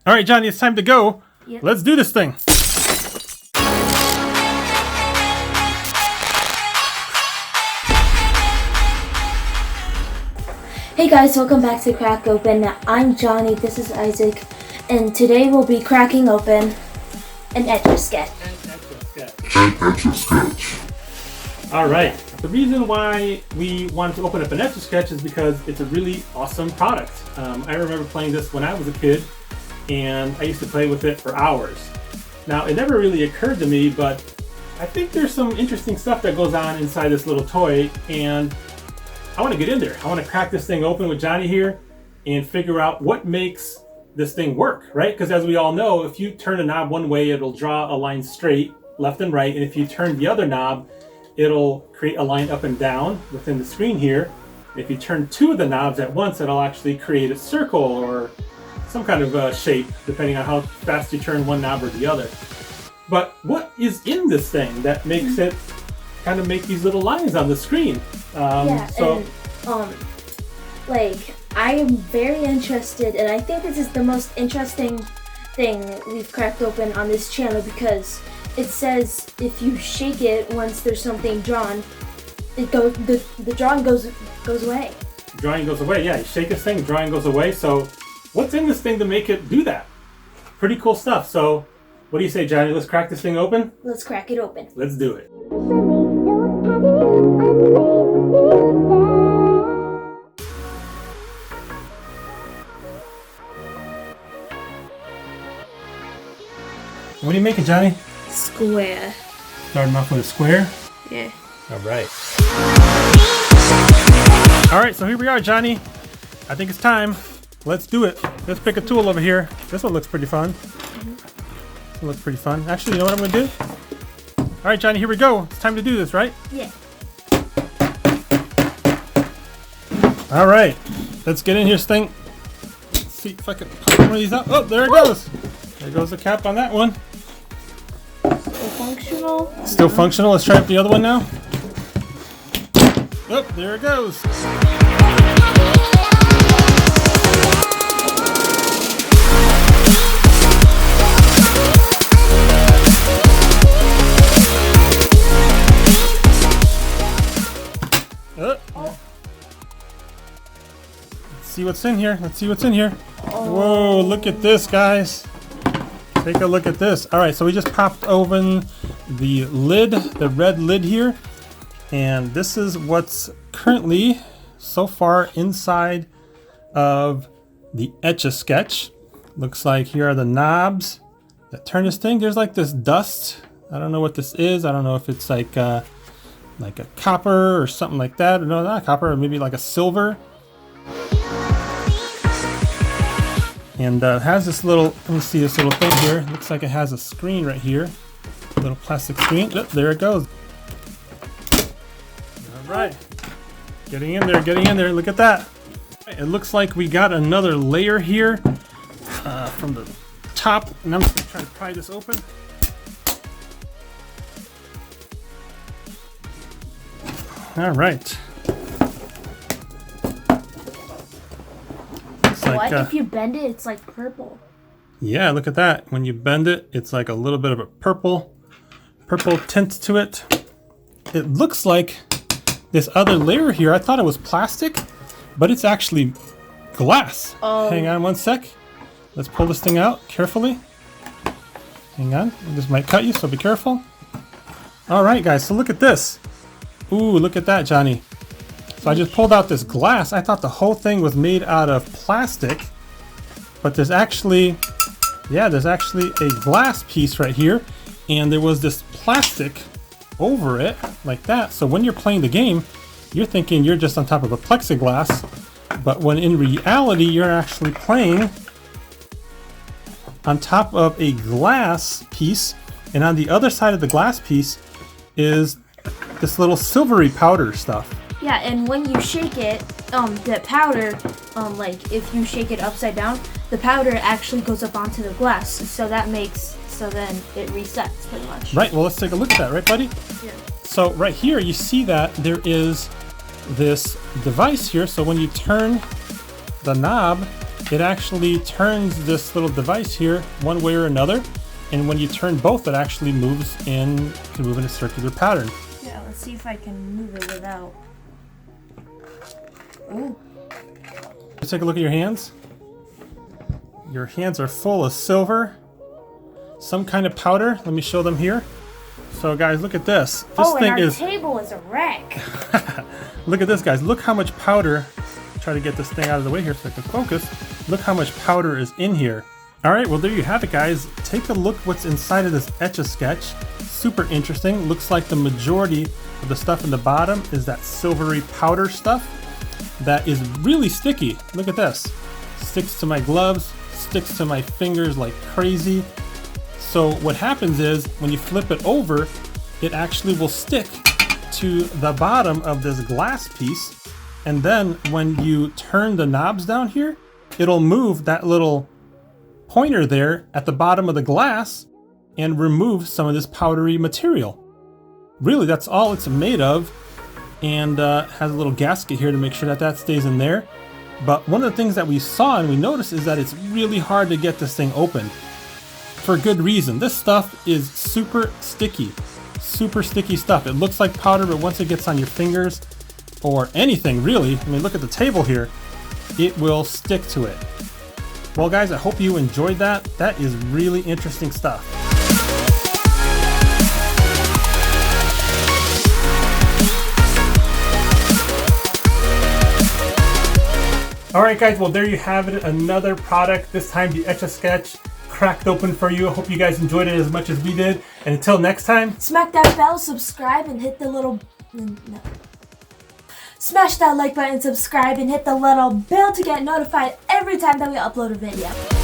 All right, Johnny, it's time to go. Yep. Let's do this thing. Hey guys, welcome back to Crack Open. I'm Johnny, this is Isaac, and today we'll be cracking open an Etch A Sketch. Etch A Sketch. All right. The reason why we wanted to open up an Etch A Sketch is because it's a really awesome product. I remember playing this when I was a kid, and I used to play with it for hours. Now, it never really occurred to me, but I think there's some interesting stuff that goes on inside this little toy, and I want to get in there. I want to crack this thing open with Johnny here and figure out what makes this thing work, right? Because as we all know, if you turn a knob one way, it'll draw a line straight, left and right, and if you turn the other knob, it'll create a line up and down within the screen here. If you turn two of the knobs at once, it'll actually create a circle or some kind of shape, depending on how fast you turn one knob or the other. But what is in this thing that makes it kind of make these little lines on the screen? Like, I am very interested, and I think this is the most interesting thing we've cracked open on this channel because it says if you shake it once there's something drawn, the drawing goes away. Drawing goes away, yeah. You shake this thing, drawing goes away. So what's in this thing to make it do that? Pretty cool stuff. So what do you say, Johnny? Let's crack this thing open? Let's crack it open. Let's do it. What are you making, Johnny? Square. Starting off with a square? Yeah. All right. All right, so here we are, Johnny. I think it's time. Let's do it. Let's pick a tool over here. This one looks pretty fun. This one looks pretty fun. Actually, you know what I'm going to do? All right, Johnny, here we go. It's time to do this, right? Yeah. All right. Let's get in here, Stink. Let's see if I can pop one of these out. Oh, there it goes. There goes the cap on that one. Still functional. Still functional. Let's try up the other one now. Oh, there it goes. Let's see what's in here. Let's see what's in here. Whoa, look at this, guys. Take a look at this. All right, so we just popped open the lid, the red lid here. And this is what's currently, so far, inside of the Etch A Sketch. Looks like here are the knobs that turn this thing. There's like this dust. I don't know what this is. I don't know if it's like a copper or something like that. No, not copper, maybe like a silver. And it has this little, let me see this little thing here. Looks like it has a screen right here. A little plastic screen. Oh, there it goes. All right. Getting in there. Look at that. It looks like we got another layer here from the top. And I'm just going to try to pry this open. All right. What if you bend it? It's like purple. Yeah, look at that. When you bend it, it's like a little bit of a purple tint to it. It looks like this other layer here. I thought it was plastic, but it's actually glass. Oh. Hang on one sec. Let's pull this thing out carefully. Hang on. This might cut you, so be careful. All right, guys. So look at this. Ooh, look at that, Johnny. So I just pulled out this glass. I thought the whole thing was made out of plastic, but there's actually a glass piece right here, and there was this plastic over it like that. So when you're playing the game, you're thinking you're just on top of a plexiglass, but when in reality you're actually playing on top of a glass piece, and on the other side of the glass piece is this little silvery powder stuff. Yeah, and when you shake it, the powder, like if you shake it upside down, the powder actually goes up onto the glass. So then it resets pretty much. Right, well let's take a look at that, right buddy? Yeah. So right here you see that there is this device here. So when you turn the knob, it actually turns this little device here one way or another. And when you turn both, it actually moves can move in a circular pattern. Yeah, let's see if I can move it without. Ooh. Let's take a look at your hands. Your hands are full of silver. Some kind of powder. Let me show them here. So guys, look at this. This thing and our is table is a wreck. Look at this, guys. Look how much powder. Try to get this thing out of the way here so I can focus. Look how much powder is in here. All right, well, there you have it, guys. Take a look what's inside of this Etch A Sketch. Super interesting. Looks like the majority of the stuff in the bottom is that silvery powder stuff that is really sticky. Look at this. Sticks to my gloves, sticks to my fingers like crazy. So what happens is when you flip it over, it actually will stick to the bottom of this glass piece. And then when you turn the knobs down here, it'll move that little pointer there at the bottom of the glass and remove some of this powdery material. Really, that's all it's made of, and has a little gasket here to make sure that that stays in there. But one of the things that we saw and we noticed is that it's really hard to get this thing open for good reason. This stuff is super sticky stuff. It looks like powder, but once it gets on your fingers or anything really, I mean, look at the table here, it will stick to it. Well guys, I hope you enjoyed that. That is really interesting stuff. Alright guys, well there you have it, another product, this time the Etch A Sketch cracked open for you. I hope you guys enjoyed it as much as we did. And until next time, smack that bell, subscribe, and hit the little... No. Smash that like button, subscribe, and hit the little bell to get notified every time that we upload a video.